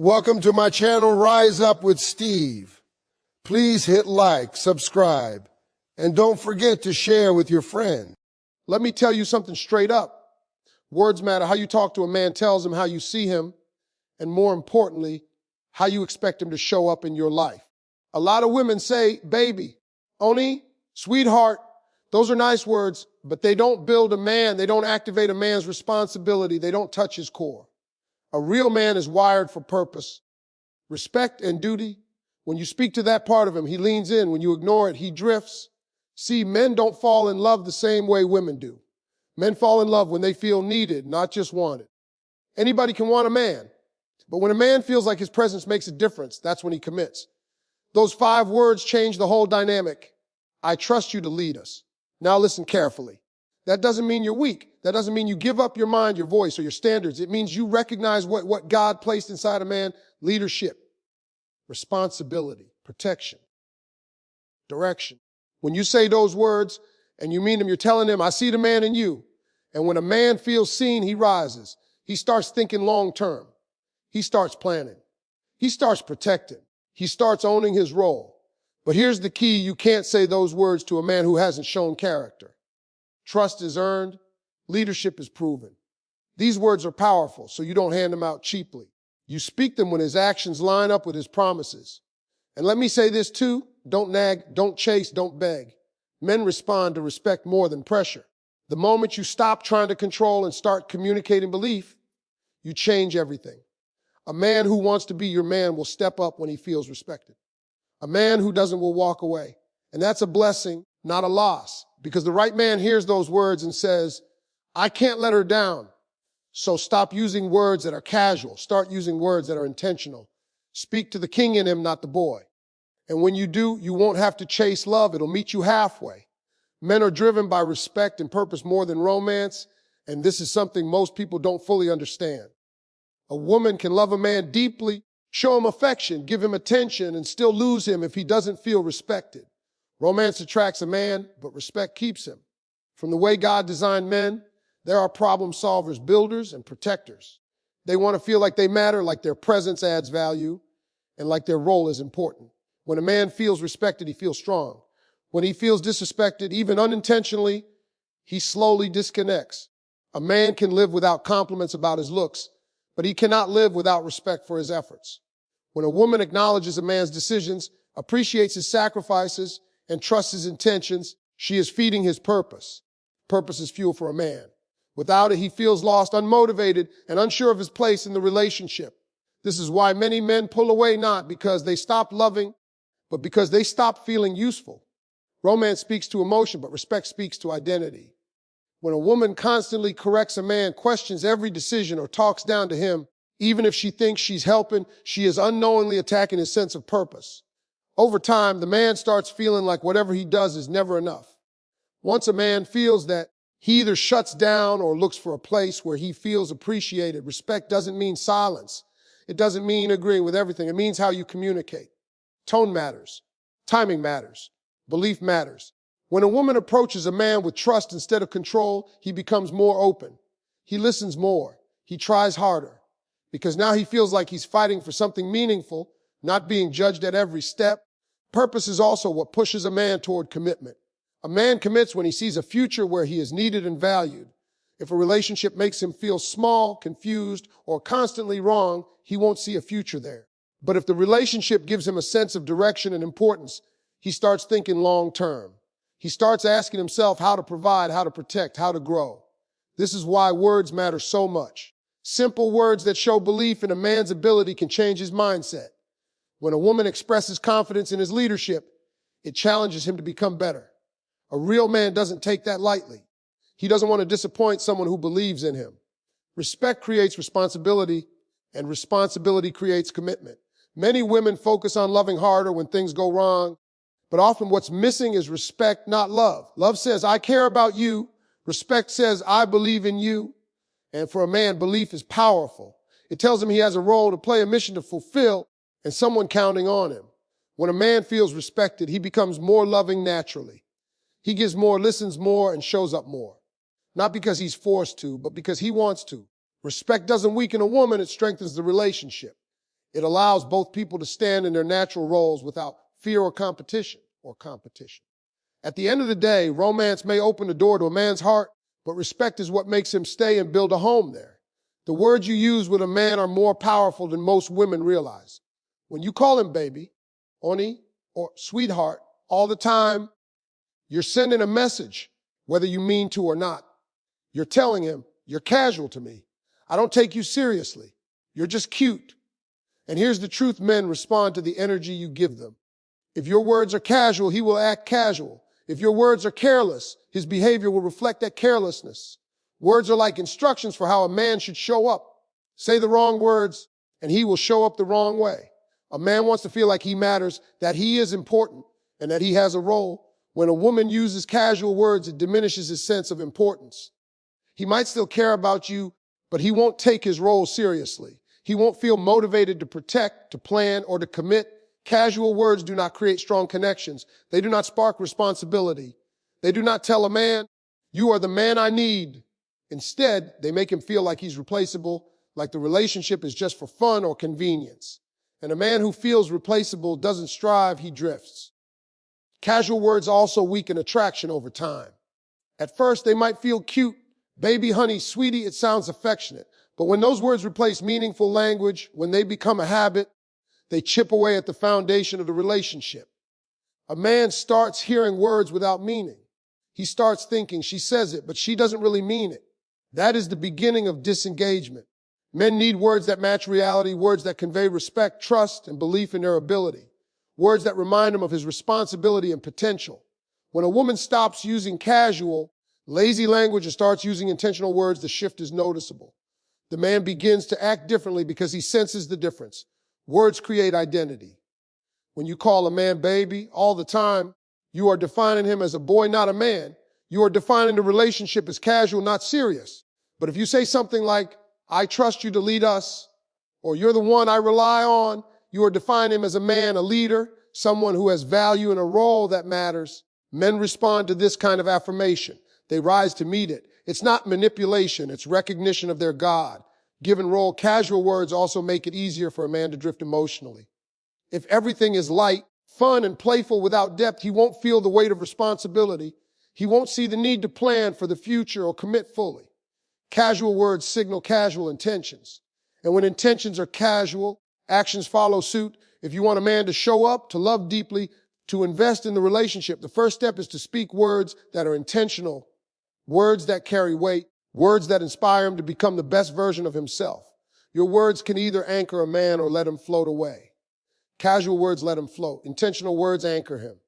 Welcome to my channel, Rise Up with Steve. Please hit like, subscribe, and don't forget to share with your friends. Let me tell you something straight up. Words matter. How you talk to a man tells him how you see him, and more importantly, how you expect him to show up in your life. A lot of women say, baby, oni, sweetheart. Those are nice words, but they don't build a man. They don't activate a man's responsibility. They don't touch his core. A real man is wired for purpose, respect, and duty. When you speak to that part of him, he leans in. When you ignore it, he drifts. See, men don't fall in love the same way women do. Men fall in love when they feel needed, not just wanted. Anybody can want a man, but when a man feels like his presence makes a difference, that's when he commits. Those 5 words change the whole dynamic. I trust you to lead us. Now listen carefully. That doesn't mean you're weak. That doesn't mean you give up your mind, your voice, or your standards. It means you recognize what God placed inside a man: leadership, responsibility, protection, direction. When you say those words and you mean them, you're telling him, I see the man in you. And when a man feels seen, he rises. He starts thinking long term. He starts planning. He starts protecting. He starts owning his role. But here's the key. You can't say those words to a man who hasn't shown character. Trust is earned. Leadership is proven. These words are powerful, so you don't hand them out cheaply. You speak them when his actions line up with his promises. And let me say this too. Don't nag, don't chase, don't beg. Men respond to respect more than pressure. The moment you stop trying to control and start communicating belief, you change everything. A man who wants to be your man will step up when he feels respected. A man who doesn't will walk away. And that's a blessing, not a loss. Because the right man hears those words and says, I can't let her down. So stop using words that are casual. Start using words that are intentional. Speak to the king in him, not the boy. And when you do, you won't have to chase love. It'll meet you halfway. Men are driven by respect and purpose more than romance. And this is something most people don't fully understand. A woman can love a man deeply, show him affection, give him attention, and still lose him if he doesn't feel respected. Romance attracts a man, but respect keeps him. From the way God designed men, there are problem solvers, builders, and protectors. They want to feel like they matter, like their presence adds value, and like their role is important. When a man feels respected, he feels strong. When he feels disrespected, even unintentionally, he slowly disconnects. A man can live without compliments about his looks, but he cannot live without respect for his efforts. When a woman acknowledges a man's decisions, appreciates his sacrifices, and trusts his intentions, she is feeding his purpose. Purpose is fuel for a man. Without it, he feels lost, unmotivated, and unsure of his place in the relationship. This is why many men pull away, not because they stop loving, but because they stop feeling useful. Romance speaks to emotion, but respect speaks to identity. When a woman constantly corrects a man, questions every decision, or talks down to him, even if she thinks she's helping, she is unknowingly attacking his sense of purpose. Over time, the man starts feeling like whatever he does is never enough. Once a man feels that, he either shuts down or looks for a place where he feels appreciated. Respect doesn't mean silence. It doesn't mean agreeing with everything. It means how you communicate. Tone matters. Timing matters. Belief matters. When a woman approaches a man with trust instead of control, he becomes more open. He listens more. He tries harder. Because now he feels like he's fighting for something meaningful, not being judged at every step. Purpose is also what pushes a man toward commitment. A man commits when he sees a future where he is needed and valued. If a relationship makes him feel small, confused, or constantly wrong, he won't see a future there. But if the relationship gives him a sense of direction and importance, he starts thinking long term. He starts asking himself how to provide, how to protect, how to grow. This is why words matter so much. Simple words that show belief in a man's ability can change his mindset. When a woman expresses confidence in his leadership, it challenges him to become better. A real man doesn't take that lightly. He doesn't want to disappoint someone who believes in him. Respect creates responsibility, and responsibility creates commitment. Many women focus on loving harder when things go wrong, but often what's missing is respect, not love. Love says, I care about you. Respect says, I believe in you. And for a man, belief is powerful. It tells him he has a role to play, a mission to fulfill, and someone counting on him. When a man feels respected, he becomes more loving naturally. He gives more, listens more, and shows up more. Not because he's forced to, but because he wants to. Respect doesn't weaken a woman, it strengthens the relationship. It allows both people to stand in their natural roles without fear or competition. At the end of the day, romance may open the door to a man's heart, but respect is what makes him stay and build a home there. The words you use with a man are more powerful than most women realize. When you call him baby, honey, or sweetheart all the time, you're sending a message, whether you mean to or not. You're telling him, you're casual to me. I don't take you seriously. You're just cute. And here's the truth: men respond to the energy you give them. If your words are casual, he will act casual. If your words are careless, his behavior will reflect that carelessness. Words are like instructions for how a man should show up. Say the wrong words, and he will show up the wrong way. A man wants to feel like he matters, that he is important, and that he has a role. When a woman uses casual words, it diminishes his sense of importance. He might still care about you, but he won't take his role seriously. He won't feel motivated to protect, to plan, or to commit. Casual words do not create strong connections. They do not spark responsibility. They do not tell a man, you are the man I need. Instead, they make him feel like he's replaceable, like the relationship is just for fun or convenience. And a man who feels replaceable doesn't strive, he drifts. Casual words also weaken attraction over time. At first, they might feel cute. Baby, honey, sweetie, it sounds affectionate. But when those words replace meaningful language, when they become a habit, they chip away at the foundation of the relationship. A man starts hearing words without meaning. He starts thinking, she says it, but she doesn't really mean it. That is the beginning of disengagement. Men need words that match reality, words that convey respect, trust, and belief in their ability. Words that remind him of his responsibility and potential. When a woman stops using casual, lazy language and starts using intentional words, the shift is noticeable. The man begins to act differently because he senses the difference. Words create identity. When you call a man baby all the time, you are defining him as a boy, not a man. You are defining the relationship as casual, not serious. But if you say something like, I trust you to lead us, or you're the one I rely on, you are defining him as a man, a leader, someone who has value and a role that matters. Men respond to this kind of affirmation. They rise to meet it. It's not manipulation, it's recognition of their God. Given role, casual words also make it easier for a man to drift emotionally. If everything is light, fun, and playful without depth, he won't feel the weight of responsibility. He won't see the need to plan for the future or commit fully. Casual words signal casual intentions. And when intentions are casual, actions follow suit. If you want a man to show up, to love deeply, to invest in the relationship, the first step is to speak words that are intentional, words that carry weight, words that inspire him to become the best version of himself. Your words can either anchor a man or let him float away. Casual words let him float. Intentional words anchor him.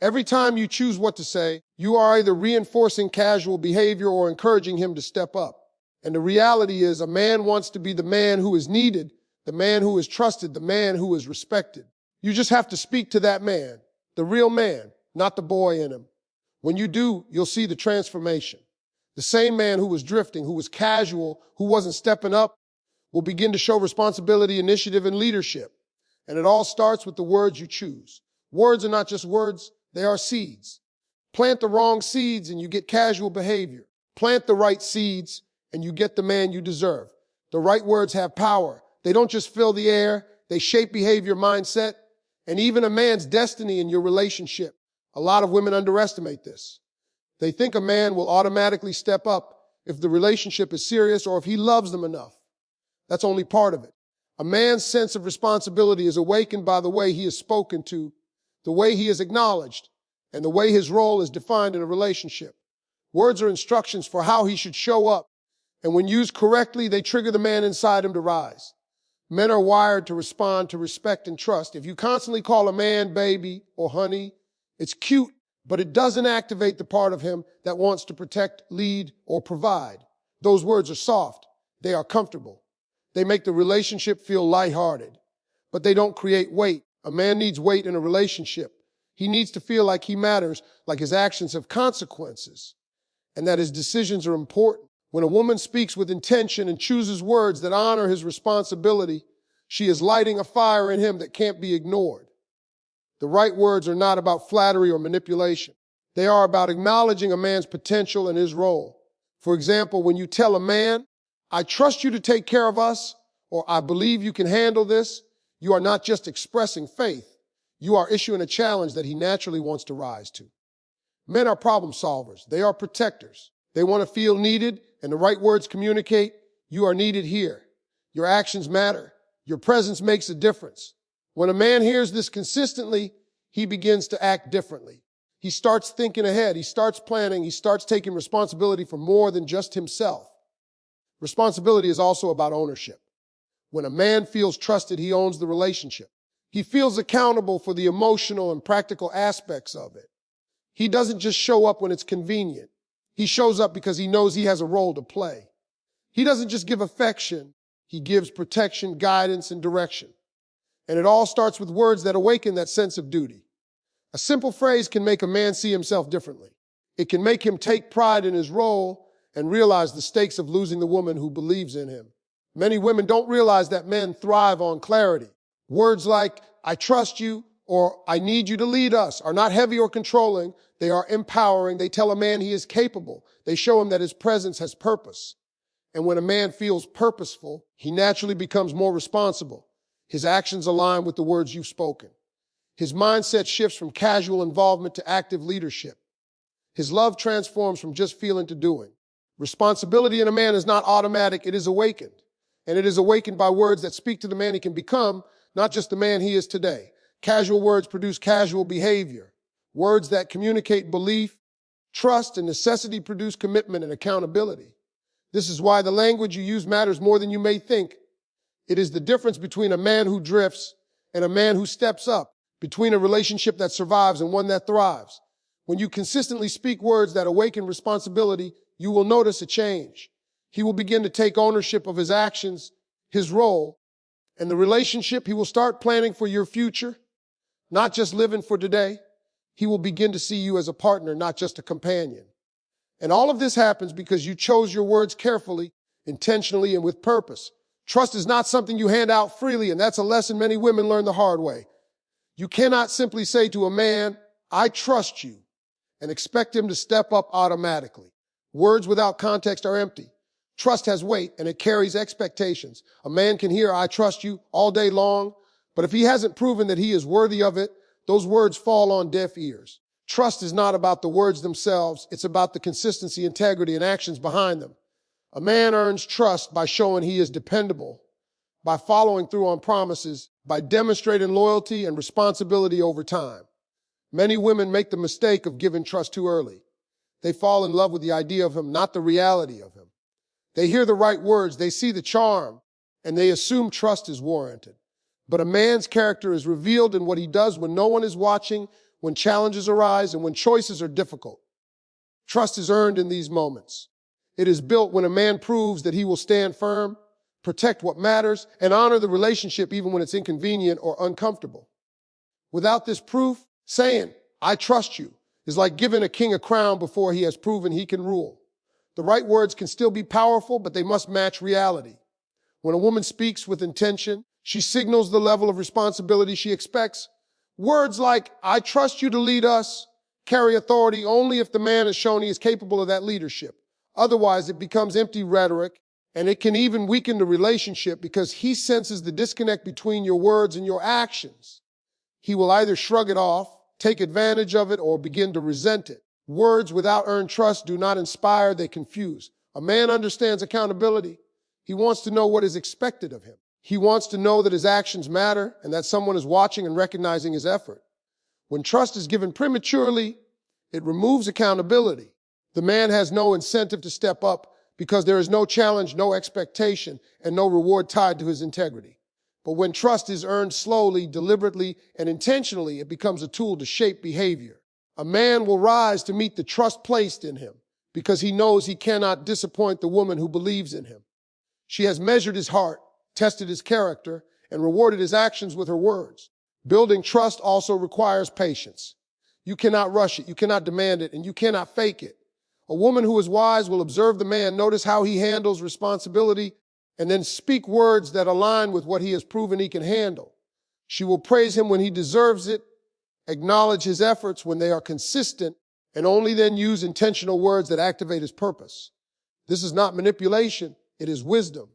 Every time you choose what to say, you are either reinforcing casual behavior or encouraging him to step up. And the reality is, a man wants to be the man who is needed, the man who is trusted, the man who is respected. You just have to speak to that man, the real man, not the boy in him. When you do, you'll see the transformation. The same man who was drifting, who was casual, who wasn't stepping up, will begin to show responsibility, initiative, and leadership. And it all starts with the words you choose. Words are not just words, they are seeds. Plant the wrong seeds and you get casual behavior. Plant the right seeds and you get the man you deserve. The right words have power. They don't just fill the air, they shape behavior, mindset, and even a man's destiny in your relationship. A lot of women underestimate this. They think a man will automatically step up if the relationship is serious or if he loves them enough. That's only part of it. A man's sense of responsibility is awakened by the way he is spoken to, the way he is acknowledged, and the way his role is defined in a relationship. Words are instructions for how he should show up, and when used correctly, they trigger the man inside him to rise. Men are wired to respond to respect and trust. If you constantly call a man baby or honey, it's cute, but it doesn't activate the part of him that wants to protect, lead, or provide. Those words are soft. They are comfortable. They make the relationship feel lighthearted, but they don't create weight. A man needs weight in a relationship. He needs to feel like he matters, like his actions have consequences, and that his decisions are important. When a woman speaks with intention and chooses words that honor his responsibility, she is lighting a fire in him that can't be ignored. The right words are not about flattery or manipulation. They are about acknowledging a man's potential and his role. For example, when you tell a man, I trust you to take care of us, or I believe you can handle this, you are not just expressing faith, you are issuing a challenge that he naturally wants to rise to. Men are problem solvers. They are protectors. They want to feel needed, and the right words communicate, you are needed here. Your actions matter. Your presence makes a difference. When a man hears this consistently, he begins to act differently. He starts thinking ahead. He starts planning. He starts taking responsibility for more than just himself. Responsibility is also about ownership. When a man feels trusted, he owns the relationship. He feels accountable for the emotional and practical aspects of it. He doesn't just show up when it's convenient. He shows up because he knows he has a role to play. He doesn't just give affection. He gives protection, guidance, and direction. And it all starts with words that awaken that sense of duty. A simple phrase can make a man see himself differently. It can make him take pride in his role and realize the stakes of losing the woman who believes in him. Many women don't realize that men thrive on clarity. Words like, I trust you, or I need you to lead us are not heavy or controlling. They are empowering. They tell a man he is capable. They show him that his presence has purpose. And when a man feels purposeful, he naturally becomes more responsible. His actions align with the words you've spoken. His mindset shifts from casual involvement to active leadership. His love transforms from just feeling to doing. Responsibility in a man is not automatic. It is awakened. And it is awakened by words that speak to the man he can become, not just the man he is today. Casual words produce casual behavior. Words that communicate belief, trust, and necessity produce commitment and accountability. This is why the language you use matters more than you may think. It is the difference between a man who drifts and a man who steps up, between a relationship that survives and one that thrives. When you consistently speak words that awaken responsibility, you will notice a change. He will begin to take ownership of his actions, his role, and the relationship. He will start planning for your future, not just living for today. He will begin to see you as a partner, not just a companion. And all of this happens because you chose your words carefully, intentionally, and with purpose. Trust is not something you hand out freely, and that's a lesson many women learn the hard way. You cannot simply say to a man, I trust you, and expect him to step up automatically. Words without context are empty. Trust has weight, and it carries expectations. A man can hear, I trust you, all day long, but if he hasn't proven that he is worthy of it, those words fall on deaf ears. Trust is not about the words themselves. It's about the consistency, integrity, and actions behind them. A man earns trust by showing he is dependable, by following through on promises, by demonstrating loyalty and responsibility over time. Many women make the mistake of giving trust too early. They fall in love with the idea of him, not the reality of him. They hear the right words, they see the charm, and they assume trust is warranted. But a man's character is revealed in what he does when no one is watching, when challenges arise, and when choices are difficult. Trust is earned in these moments. It is built when a man proves that he will stand firm, protect what matters, and honor the relationship even when it's inconvenient or uncomfortable. Without this proof, saying, I trust you, is like giving a king a crown before he has proven he can rule. The right words can still be powerful, but they must match reality. When a woman speaks with intention, she signals the level of responsibility she expects. Words like, I trust you to lead us, carry authority only if the man has shown he is capable of that leadership. Otherwise, it becomes empty rhetoric, and it can even weaken the relationship because he senses the disconnect between your words and your actions. He will either shrug it off, take advantage of it, or begin to resent it. Words without earned trust do not inspire, they confuse. A man understands accountability. He wants to know what is expected of him. He wants to know that his actions matter and that someone is watching and recognizing his effort. When trust is given prematurely, it removes accountability. The man has no incentive to step up because there is no challenge, no expectation, and no reward tied to his integrity. But when trust is earned slowly, deliberately, and intentionally, it becomes a tool to shape behavior. A man will rise to meet the trust placed in him because he knows he cannot disappoint the woman who believes in him. She has measured his heart, tested his character, and rewarded his actions with her words. Building trust also requires patience. You cannot rush it, you cannot demand it, and you cannot fake it. A woman who is wise will observe the man, notice how he handles responsibility, and then speak words that align with what he has proven he can handle. She will praise him when he deserves it, acknowledge his efforts when they are consistent, and only then use intentional words that activate his purpose. This is not manipulation, it is wisdom.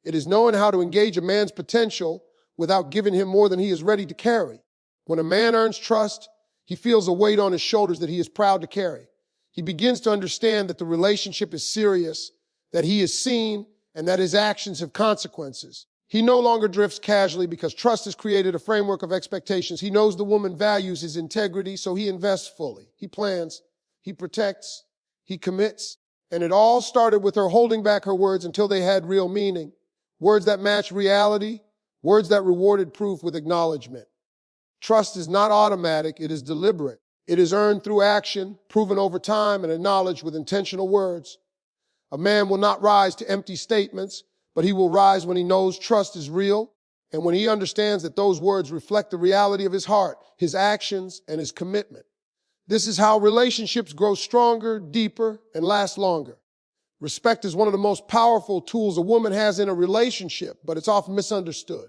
It is knowing how to engage a man's potential without giving him more than he is ready to carry. When a man earns trust, he feels a weight on his shoulders that he is proud to carry. He begins to understand that the relationship is serious, that he is seen, and that his actions have consequences. He no longer drifts casually because trust has created a framework of expectations. He knows the woman values his integrity, so he invests fully. He plans, he protects, he commits. And it all started with her holding back her words until they had real meaning. Words that match reality, words that rewarded proof with acknowledgement. Trust is not automatic, it is deliberate. It is earned through action, proven over time, and acknowledged with intentional words. A man will not rise to empty statements, but he will rise when he knows trust is real and when he understands that those words reflect the reality of his heart, his actions, and his commitment. This is how relationships grow stronger, deeper, and last longer. Respect is one of the most powerful tools a woman has in a relationship, but it's often misunderstood.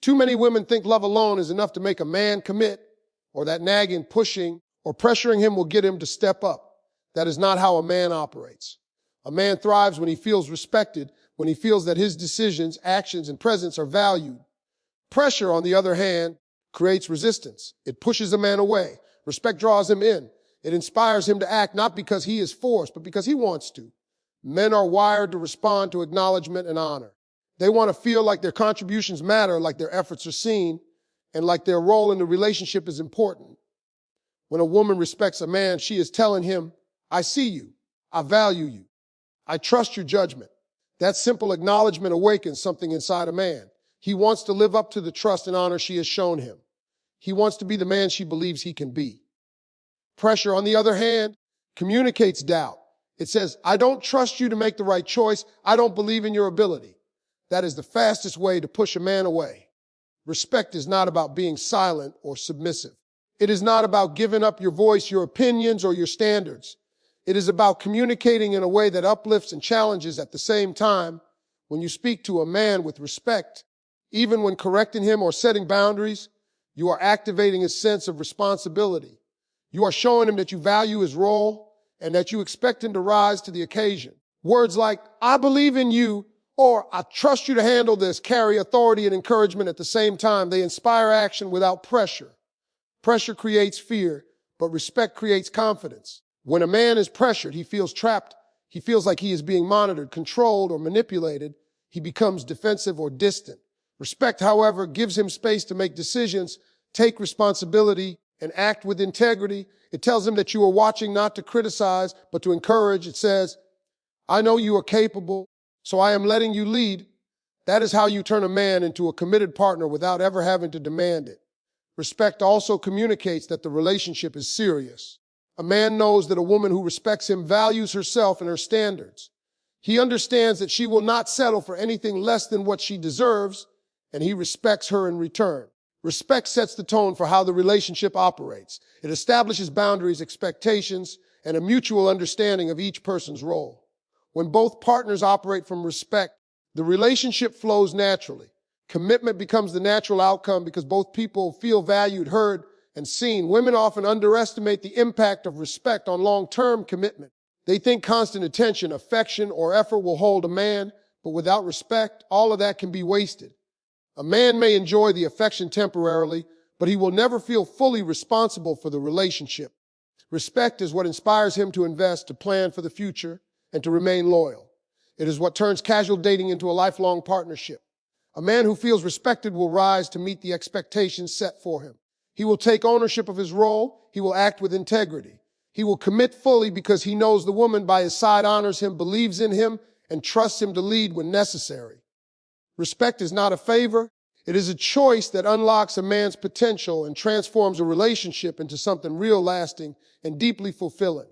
Too many women think love alone is enough to make a man commit, or that nagging, pushing, or pressuring him will get him to step up. That is not how a man operates. A man thrives when he feels respected, when he feels that his decisions, actions, and presence are valued. Pressure, on the other hand, creates resistance. It pushes a man away. Respect draws him in. It inspires him to act not because he is forced, but because he wants to. Men are wired to respond to acknowledgement and honor. They want to feel like their contributions matter, like their efforts are seen, and like their role in the relationship is important. When a woman respects a man, she is telling him, I see you, I value you, I trust your judgment. That simple acknowledgement awakens something inside a man. He wants to live up to the trust and honor she has shown him. He wants to be the man she believes he can be. Pressure, on the other hand, communicates doubt. It says, I don't trust you to make the right choice. I don't believe in your ability. That is the fastest way to push a man away. Respect is not about being silent or submissive. It is not about giving up your voice, your opinions, or your standards. It is about communicating in a way that uplifts and challenges at the same time. When you speak to a man with respect, even when correcting him or setting boundaries, you are activating his sense of responsibility. You are showing him that you value his role and that you expect him to rise to the occasion. Words like, I believe in you, or I trust you to handle this, carry authority and encouragement at the same time. They inspire action without pressure. Pressure creates fear, but respect creates confidence. When a man is pressured, he feels trapped. He feels like he is being monitored, controlled, or manipulated. He becomes defensive or distant. Respect, however, gives him space to make decisions, take responsibility, and act with integrity. It tells him that you are watching not to criticize, but to encourage. It says, I know you are capable, so I am letting you lead. That is how you turn a man into a committed partner without ever having to demand it. Respect also communicates that the relationship is serious. A man knows that a woman who respects him values herself and her standards. He understands that she will not settle for anything less than what she deserves, and he respects her in return. Respect sets the tone for how the relationship operates. It establishes boundaries, expectations, and a mutual understanding of each person's role. When both partners operate from respect, the relationship flows naturally. Commitment becomes the natural outcome because both people feel valued, heard, and seen. Women often underestimate the impact of respect on long-term commitment. They think constant attention, affection, or effort will hold a man, but without respect, all of that can be wasted. A man may enjoy the affection temporarily, but he will never feel fully responsible for the relationship. Respect is what inspires him to invest, to plan for the future, and to remain loyal. It is what turns casual dating into a lifelong partnership. A man who feels respected will rise to meet the expectations set for him. He will take ownership of his role. He will act with integrity. He will commit fully because he knows the woman by his side honors him, believes in him, and trusts him to lead when necessary. Respect is not a favor. It is a choice that unlocks a man's potential and transforms a relationship into something real, lasting, and deeply fulfilling.